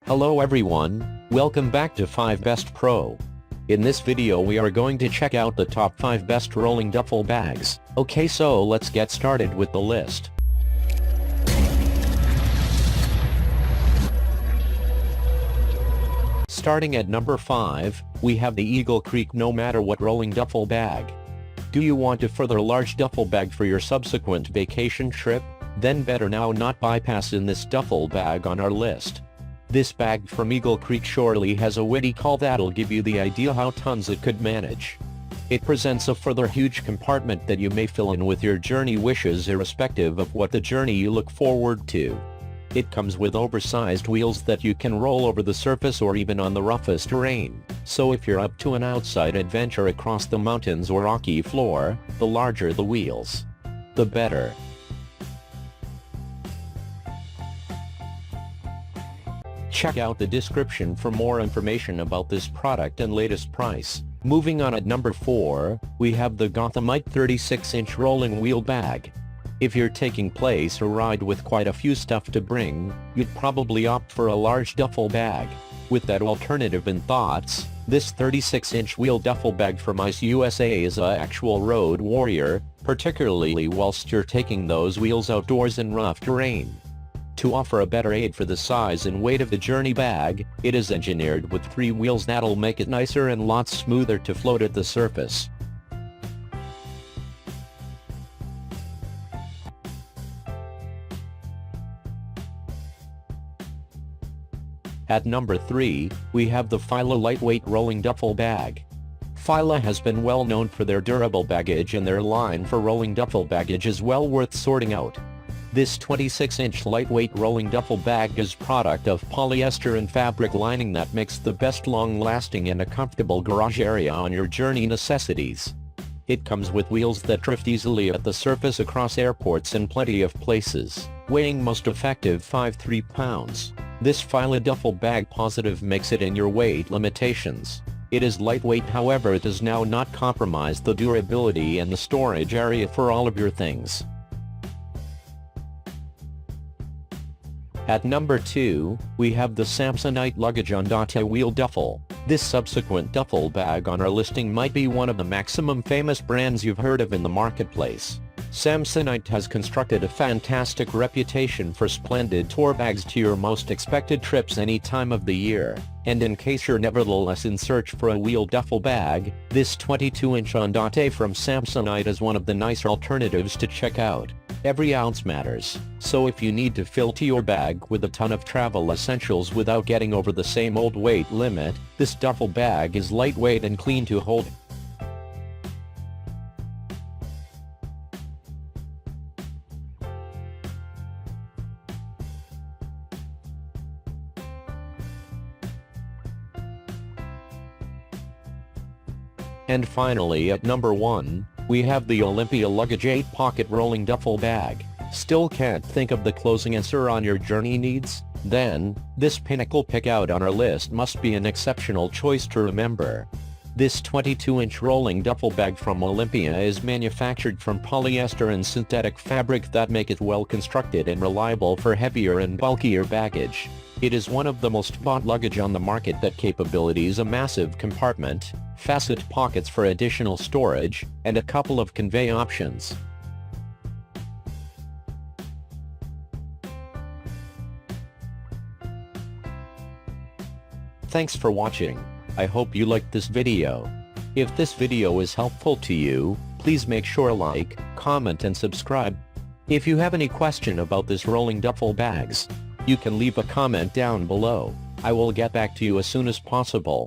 Hello everyone, welcome back to 5 Best Pro. In this video we are going to check out the top 5 best rolling duffel bags. Okay, so let's get started with the list. Starting at number 5, we have the Eagle Creek No Matter What rolling duffel bag. Do you want to further large duffel bag for your subsequent vacation trip? Then better now not bypass in this duffel bag on our list. This bag from Eagle Creek surely has a witty call that'll give you the idea how tons it could manage. It presents a further huge compartment that you may fill in with your journey wishes irrespective of what the journey you look forward to. It comes with oversized wheels that you can roll over the surface or even on the roughest terrain, so if you're up to an outside adventure across the mountains or rocky floor, the larger the wheels, the better. Check out the description for more information about this product and latest price. Moving on at number 4, we have the Gothamite 36-inch rolling wheel bag. If you're taking place or ride with quite a few stuff to bring, you'd probably opt for a large duffel bag. With that alternative in thoughts, this 36-inch wheel duffel bag from ICE USA is a actual road warrior, particularly whilst you're taking those wheels outdoors in rough terrain. To offer a better aid for the size and weight of the journey bag, it is engineered with 3 wheels that'll make it nicer and lots smoother to float at the surface. At number 3, we have the Fila lightweight rolling duffel bag. Fila has been well known for their durable baggage, and their line for rolling duffel baggage is well worth sorting out. This 26-inch lightweight rolling duffel bag is product of polyester and fabric lining that makes the best long-lasting and a comfortable garage area on your journey necessities. It comes with wheels that drift easily at the surface across airports and plenty of places, weighing most effective 5.3 pounds. This Fila duffel bag positive makes it in your weight limitations. It is lightweight, however it does now not compromise the durability and the storage area for all of your things. At number 2, we have the Samsonite Luggage Andante wheel duffel. This subsequent duffel bag on our listing might be one of the maximum famous brands you've heard of in the marketplace. Samsonite has constructed a fantastic reputation for splendid tour bags to your most expected trips any time of the year, and in case you're nevertheless in search for a wheel duffel bag, this 22-inch Andante from Samsonite is one of the nicer alternatives to check out. Every ounce matters, so if you need to fill to your bag with a ton of travel essentials without getting over the same old weight limit, this duffel bag is lightweight and clean to hold. And finally at number 1, we have the Olympia Luggage 8-pocket rolling duffel bag. Still can't think of the closing answer on your journey needs? Then, this pinnacle pick out on our list must be an exceptional choice to remember. This 22-inch rolling duffel bag from Olympia is manufactured from polyester and synthetic fabric that make it well constructed and reliable for heavier and bulkier baggage. It is one of the most bought luggage on the market that capabilities a massive compartment, facet pockets for additional storage, and a couple of convey options. Thanks for watching. I hope you liked this video. If this video is helpful to you, please make sure to like, comment and subscribe. If you have any question about this rolling duffel bags, you can leave a comment down below. I will get back to you as soon as possible.